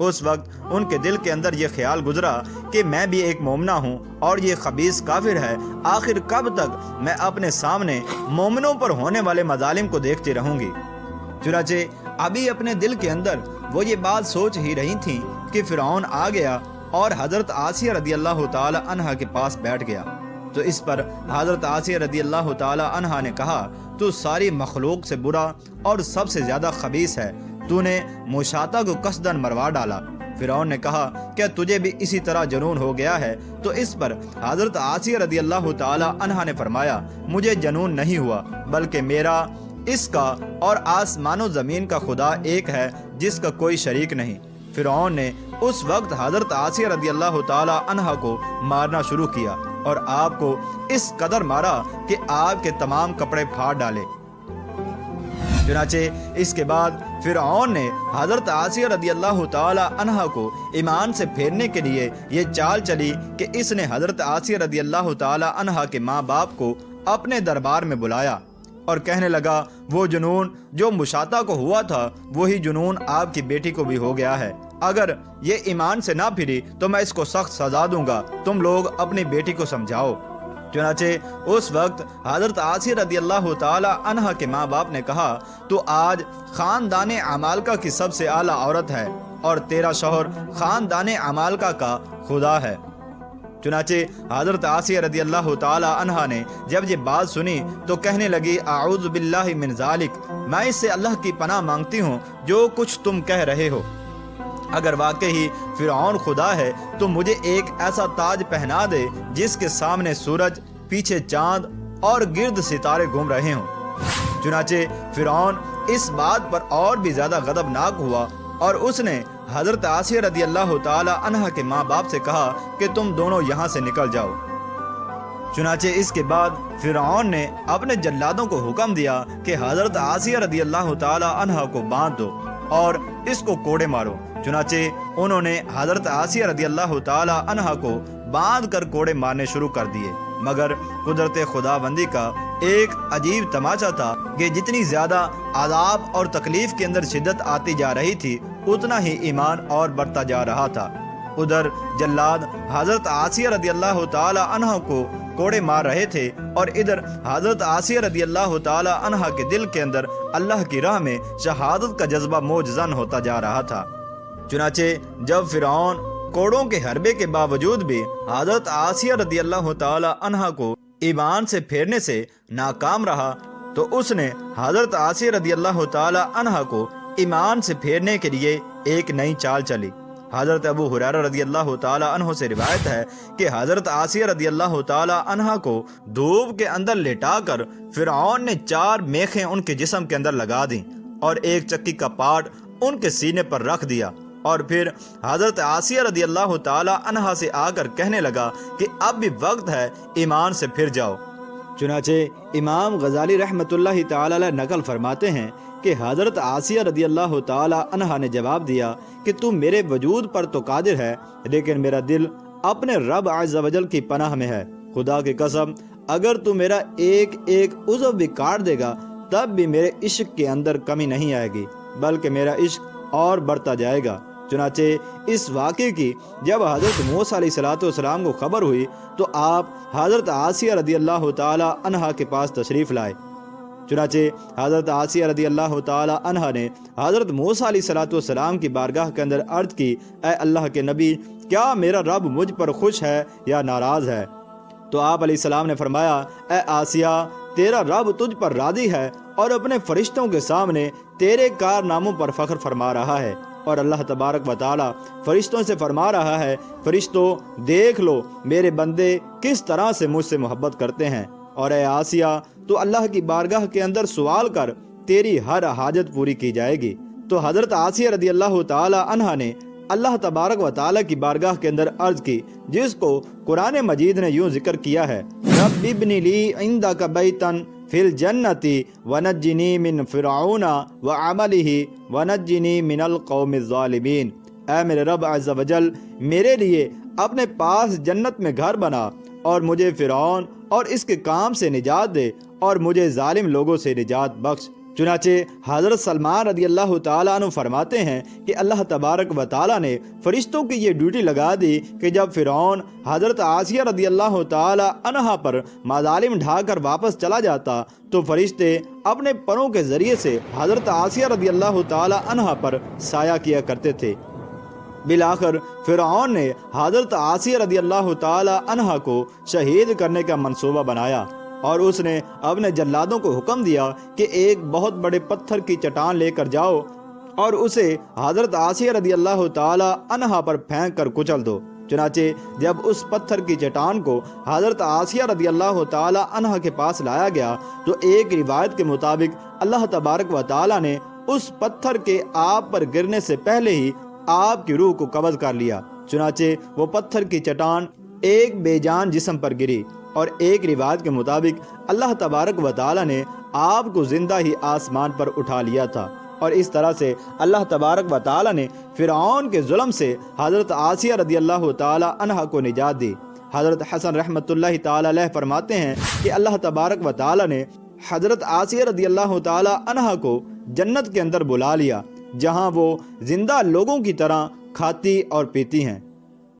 اس وقت ان کے دل کے اندر یہ خیال گزرا کہ میں بھی ایک مومنہ ہوں اور یہ خبیث کافر ہے، آخر کب تک میں اپنے سامنے مومنوں پر ہونے والے مظالم کو دیکھتی رہوں گی۔ چنانچہ ابھی اپنے دل کے اندر وہ یہ بات سوچ ہی رہی تھیں کہ فرعون آ گیا اور حضرت آسیہ رضی اللہ تعالی عنہا کے پاس بیٹھ گیا۔ تو اس پر حضرت آسیہ رضی اللہ تعالی عنہا نے کہا، تو ساری مخلوق سے برا اور سب سے زیادہ خبیث ہے، تو نے مشاطہ کو قصداً مروا ڈالا۔ فرعون نے کہا، کیا تجھے بھی اسی طرح جنون ہو گیا ہے؟ تو اس پر حضرت آسیہ رضی اللہ تعالی عنہا نے فرمایا، مجھے جنون نہیں ہوا، بلکہ میرا، اس کا اور آسمان و زمین کا خدا ایک ہے جس کا کوئی شریک نہیں۔ فرعون نے اس وقت حضرت آسیہ رضی اللہ تعالی عنہا کو مارنا شروع کیا اور آپ کو اس قدر مارا کہ آپ کے تمام کپڑے پھاڑ ڈالے۔ چنانچہ اس کے بعد فرعون نے حضرت آسیہ رضی اللہ تعالی عنہا کو ایمان سے پھیرنے کے لیے یہ چال چلی کہ اس نے حضرت آسیہ رضی اللہ تعالی عنہا کے ماں باپ کو اپنے دربار میں بلایا اور کہنے لگا، وہ جنون جو مشاطہ کو ہوا تھا وہی جنون آپ کی بیٹی کو بھی ہو گیا ہے، اگر یہ ایمان سے نہ پھری تو میں اس کو سخت سزا دوں گا، تم لوگ اپنی بیٹی کو سمجھاؤ۔ چنانچہ اس وقت حضرت آسیہ رضی اللہ تعالی عنہا کے ماں باپ نے کہا، تو آج خاندان عمالقہ کی سب سے اعلیٰ عورت ہے اور تیرا شوہر خاندان عمالقہ کا خدا ہے۔ چنانچہ حضرت آسیہ رضی اللہ تعالی عنہا نے جب یہ بات سنی تو کہنے لگی، اعوذ باللہ من ذالک، میں اس سے اللہ کی پناہ مانگتی ہوں جو کچھ تم کہہ رہے ہو۔ اگر واقعی فرعون خدا ہے تو مجھے ایک ایسا تاج پہنا دے جس کے سامنے سورج، پیچھے چاند اور گرد ستارے گھوم رہے ہوں۔ چنانچہ فرعون اس بات پر اور بھی زیادہ غضبناک ہوا اور اس نے حضرت آسیہ رضی اللہ تعالی عنہا کے ماں باپ سے کہا کہ تم دونوں یہاں سے نکل جاؤ۔ چنانچہ اس کے بعد فرعون نے اپنے جلادوں کو حکم دیا کہ حضرت آسیہ رضی اللہ تعالی عنہا کو باندھ دو اور اس کو کوڑے مارو۔ چنانچہ انہوں نے حضرت آسیہ رضی اللہ تعالی عنہا کو باندھ کر کوڑے مارنے شروع کر دیے، مگر قدرت خداوندی کا ایک عجیب تماشا تھا کہ جتنی زیادہ عذاب اور تکلیف کے اندر شدت آتی جا رہی تھی اتنا ہی ایمان اور بڑھتا جا رہا تھا۔ ادھر جلاد حضرت آسیہ رضی اللہ تعالی عنہا کو کوڑے مار رہے تھے اور ادھر حضرت آسیہ رضی اللہ تعالی عنہا کے دل کے اندر اللہ کی راہ میں شہادت کا جذبہ موج زن ہوتا جا رہا تھا۔ چنانچہ جب فرعون کوڑوں کے حربے کے باوجود بھی حضرت آسیہ رضی اللہ تعالی عنہا کو ایمان سے پھیرنے سے ناکام رہا تو اس نے حضرت آسیہ رضی اللہ تعالی عنہا کو ایمان سے پھیرنے کے لیے ایک نئی چال چلی۔ حضرت ابو ہریرہ رضی اللہ تعالی عنہ سے روایت ہے کہ حضرت آسیہ رضی اللہ تعالی عنہا کو دھوپ کے اندر لٹا کر فرعون نے 4 میخیں ان کے جسم کے اندر لگا دیں اور ایک چکی کا پاٹ ان کے سینے پر رکھ دیا اور پھر حضرت آسیہ رضی اللہ تعالی عنہا سے آ کر کہنے لگا کہ اب بھی وقت ہے، ایمان سے پھر جاؤ۔ چنانچہ امام غزالی رحمۃ اللہ تعالی علیہ نقل فرماتے ہیں کہ حضرت آسیہ رضی اللہ تعالی عنہا نے جواب دیا کہ تو میرے وجود پر تو قادر ہے لیکن میرا دل اپنے رب عز و جل کی پناہ میں ہے، خدا کی قسم اگر تو میرا ایک ایک عضو بھی کاٹ دے گا تب بھی میرے عشق کے اندر کمی نہیں آئے گی بلکہ میرا عشق اور بڑھتا جائے گا۔ چنانچہ اس واقعے کی جب حضرت موسیٰ علیہ السلام کو خبر ہوئی تو آپ حضرت آسیہ رضی اللہ تعالی عنہا کے پاس تشریف لائے۔ چنانچہ حضرت آسیہ رضی اللہ تعالی عنہا نے حضرت موسیٰ علیہ السلام کی بارگاہ کے اندر عرض کی، اے اللہ کے نبی، کیا میرا رب مجھ پر خوش ہے یا ناراض ہے؟ تو آپ علیہ السلام نے فرمایا، اے آسیہ، تیرا رب تجھ پر راضی ہے اور اپنے فرشتوں کے سامنے تیرے کارناموں پر فخر فرما رہا ہے، اور اللہ تبارک و تعالی فرشتوں سے فرما رہا ہے، فرشتوں دیکھ لو میرے بندے کس طرح سے مجھ سے محبت کرتے ہیں، اور اے آسیہ تو اللہ کی بارگاہ کے اندر سوال کر، تیری ہر حاجت پوری کی جائے گی۔ تو حضرت آسیہ رضی اللہ تعالی عنہا نے اللہ تبارک و تعالی کی بارگاہ کے اندر عرض کی، جس کو قرآن مجید نے یوں ذکر کیا ہے، رب ابن لی عندک بیتا فی الجنت ونجنی من فرعون وعملہ ونجنی من القوم الظالمین۔ اے میرے رب عز و جل، میرے لیے اپنے پاس جنت میں گھر بنا اور مجھے فرعون اور اس کے کام سے نجات دے اور مجھے ظالم لوگوں سے نجات بخش۔ چنانچہ حضرت سلمان رضی اللہ تعالیٰ عنہ فرماتے ہیں کہ اللہ تبارک و تعالیٰ نے فرشتوں کی یہ ڈیوٹی لگا دی کہ جب فرعون حضرت آسیہ رضی اللہ تعالیٰ عنہا پر مظالم ڈھا کر واپس چلا جاتا تو فرشتے اپنے پروں کے ذریعے سے حضرت آسیہ رضی اللہ تعالیٰ عنہا پر سایہ کیا کرتے تھے۔ بالآخر فرعون نے حضرت آسیہ رضی اللہ تعالیٰ عنہا کو شہید کرنے کا منصوبہ بنایا اور اس نے اپنے جلادوں کو حکم دیا کہ ایک بہت بڑے پتھر کی چٹان لے کر جاؤ اور اسے حضرت آسیہ رضی اللہ تعالیٰ عنہا پر پھینک کر کچل دو۔ چنانچہ جب اس پتھر کی چٹان کو حضرت آسیہ رضی اللہ تعالیٰ عنہا کے پاس لایا گیا تو ایک روایت کے مطابق اللہ تبارک و تعالیٰ نے اس پتھر کے آپ پر گرنے سے پہلے ہی آپ کی روح کو قبض کر لیا۔ چنانچہ وہ پتھر کی چٹان ایک بے جان جسم پر گری اور ایک روایت کے مطابق اللہ تبارک و تعالیٰ نے آپ کو زندہ ہی آسمان پر اٹھا لیا تھا، اور اس طرح سے اللہ تبارک و تعالیٰ نے فرعون کے ظلم سے حضرت آسیہ رضی اللہ تعالیٰ عنہا کو نجات دی۔ حضرت حسن رحمۃ اللہ تعالیٰ علیہ فرماتے ہیں کہ اللہ تبارک و تعالیٰ نے حضرت آسیہ رضی اللہ تعالیٰ عنہا کو جنت کے اندر بلا لیا، جہاں وہ زندہ لوگوں کی طرح کھاتی اور پیتی ہیں۔